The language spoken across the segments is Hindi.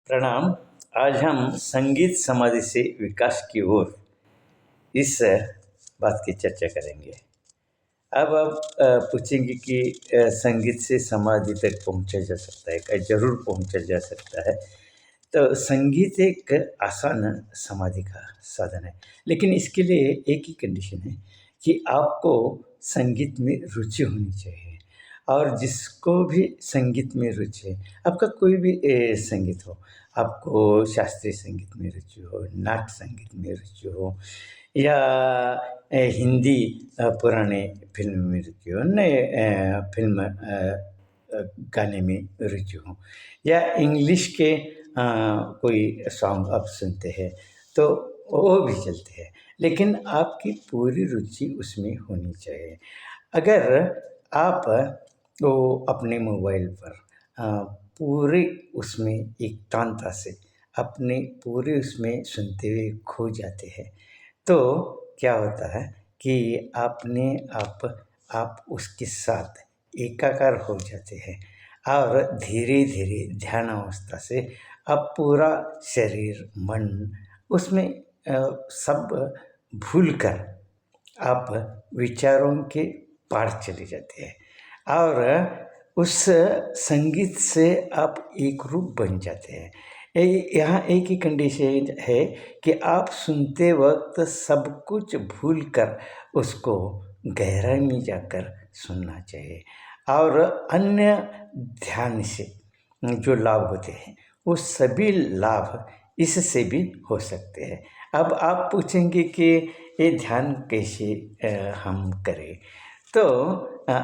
प्रणाम। आज हम संगीत समाधि से विकास की ओर इस बात की चर्चा करेंगे। अब आप पूछेंगे कि संगीत से समाधि तक पहुंचा जा सकता है क्या? जरूर पहुंचा जा सकता है। तो संगीत एक आसान समाधि का साधन है, लेकिन इसके लिए एक ही कंडीशन है कि आपको संगीत में रुचि होनी चाहिए। और जिसको भी संगीत में रुचि है, आपका कोई भी संगीत हो, आपको शास्त्रीय संगीत में रुचि हो, नाट्य संगीत में रुचि हो, या हिंदी पुराने फिल्म में रुचि हो, नए फिल्म गाने में रुचि हो, या इंग्लिश के कोई सॉन्ग आप सुनते हैं, तो वो भी चलते हैं। लेकिन आपकी पूरी रुचि उसमें होनी चाहिए। अगर आप वो अपने मोबाइल पर अ, पूरे उसमें एकांतता से अपने पूरे उसमें सुनते हुए खो जाते हैं, तो क्या होता है कि आप उसके साथ एकाकार हो जाते हैं और धीरे-धीरे ध्यान अवस्था से आप पूरा शरीर, मन उसमें सब भूलकर आप विचारों के पार चले जाते हैं और उस संगीत से आप एक रूप बन जाते हैं। यहाँ एक ही कंडीशन है कि आप सुनते वक्त सब कुछ भूलकर उसको गहराई में जाकर सुनना चाहिए। और अन्य ध्यान से जो लाभ होते हैं, वो सभी लाभ इससे भी हो सकते हैं। अब आप पूछेंगे कि ये ध्यान कैसे हम करें? तो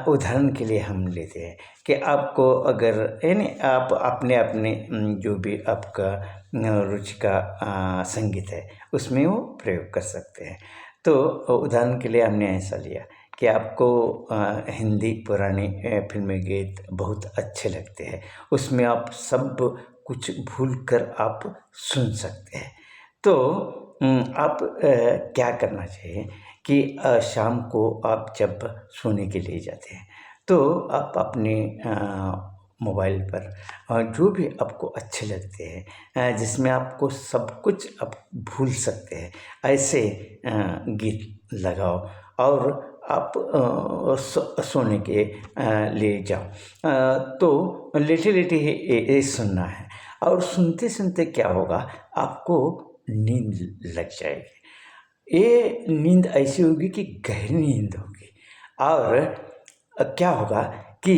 उदाहरण के लिए हम लेते हैं कि आपको अगर यानी आप अपने जो भी आपका रुचि का संगीत है, उसमें वो प्रयोग कर सकते हैं। तो उदाहरण के लिए हमने ऐसा लिया कि आपको हिंदी पुराने फ़िल्मी गीत बहुत अच्छे लगते हैं, उसमें आप सब कुछ भूलकर आप सुन सकते हैं। तो आप क्या करना चाहिए कि शाम को आप जब सोने के लिए जाते हैं, तो आप अपने मोबाइल पर जो भी आपको अच्छे लगते हैं, जिसमें आपको सब कुछ आप भूल सकते हैं, ऐसे गीत लगाओ और आप सोने के लिए जाओ। तो लेटे-लेटे ये सुनना है और सुनते-सुनते क्या होगा, आपको नींद लग जाएगी। ये नींद ऐसी होगी कि गहरी नींद होगी और क्या होगा कि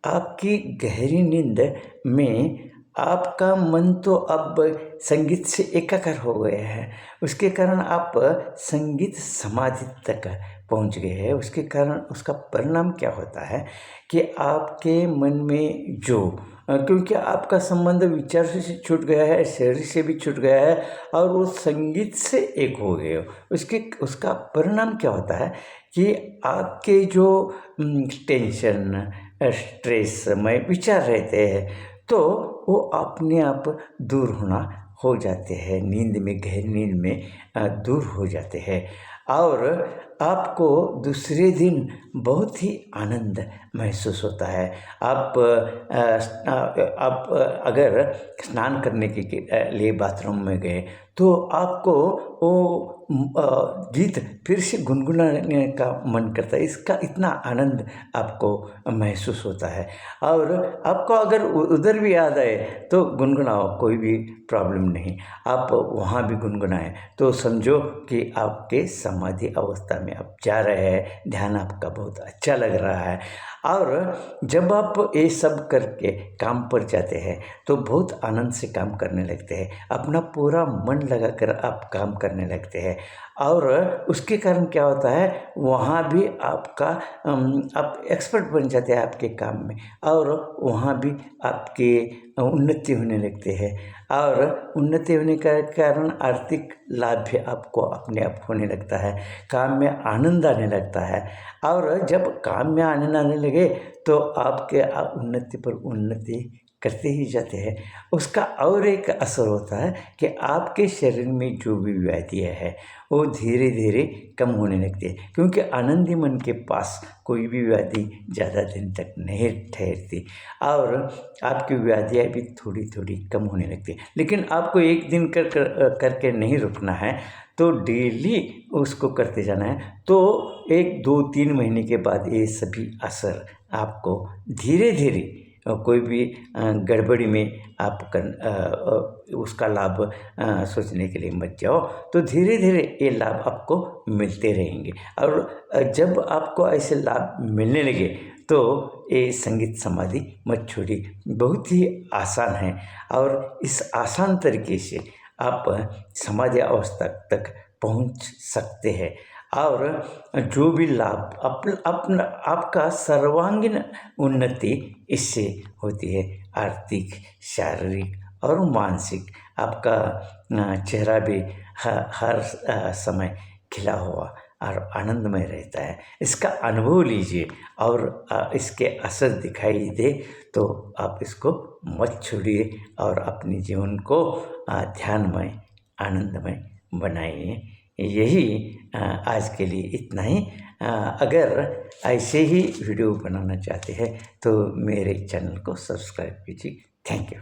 आपकी गहरी नींद में आपका मन तो अब संगीत से एकाकार हो गया है। उसके कारण आप संगीत समाधि तक पहुँच गए हैं। उसके कारण उसका परिणाम क्या होता है कि आपके मन में जो क्योंकि आपका संबंध विचार से छूट गया है, शरीर से भी छूट गया है और वो संगीत से एक हो गए हो। उसका परिणाम क्या होता है कि आपके जो टेंशन, स्ट्रेसमय विचार रहते हैं, तो वो अपने आप दूर होना हो जाते हैं, नींद में, गहरी नींद में दूर हो जाते हैं और आपको दूसरे दिन बहुत ही आनंद महसूस होता है। आप अगर स्नान करने के लिए बाथरूम में गए, तो आपको वो गीत फिर से गुनगुनाने का मन करता है। इसका इतना आनंद आपको महसूस होता है और आपको अगर उधर भी याद आए तो गुनगुनाओ, कोई भी प्रॉब्लम नहीं। आप वहाँ भी गुनगुनाएँ तो समझो कि आपके समाधि अवस्था में आप जा रहे हैं, ध्यान आपका बहुत अच्छा लग रहा है। और जब आप ये सब करके काम पर जाते हैं, तो बहुत आनंद से काम करने लगते हैं, अपना पूरा मन लगाकर आप काम करने लगते हैं और उसके कारण क्या होता है, वहाँ भी आपका आप एक्सपर्ट बन जाते हैं आपके काम में और वहाँ भी आपकी उन्नति होने लगती है और उन्नति होने का कारण आर्थिक लाभ भी आपको अपने आप होने लगता है, काम में आनंद आने लगता है और जब काम में आनंद आने लगे तो आपके उन्नति पर उन्नति करते ही जाते हैं, उसका और एक असर होता है कि आपके शरीर में जो भी व्याधियाँ है वो धीरे धीरे कम होने लगती है, क्योंकि आनंदी मन के पास कोई भी व्याधि ज़्यादा दिन तक नहीं ठहरती और आपकी व्याधियाँ भी थोड़ी थोड़ी कम होने लगती है। लेकिन आपको एक दिन करके नहीं रुकना है, तो डेली उसको करते जाना है। तो 1 2 3 महीने के बाद ये सभी असर आपको धीरे धीरे कोई भी गड़बड़ी में आप उसका लाभ सोचने के लिए मत जाओ, तो धीरे धीरे ये लाभ आपको मिलते रहेंगे। और जब आपको ऐसे लाभ मिलने लगे तो ये संगीत समाधि मत छोड़िए, बहुत ही आसान है और इस आसान तरीके से आप समाधि अवस्था तक पहुंच सकते हैं और जो भी लाभ अपना आपका सर्वांगीण उन्नति इससे होती है। आर्थिक, शारीरिक और मानसिक आपका चेहरा भी हर समय खिला हुआ और आनंदमय रहता है। इसका अनुभव लीजिए और इसके असर दिखाई दे तो आप इसको मत छोड़िए और अपने जीवन को ध्यानमय, आनंदमय बनाइए। यही आज के लिए इतना ही। अगर ऐसे ही वीडियो बनाना चाहते हैं तो मेरे चैनल को सब्सक्राइब कीजिए। Thank you.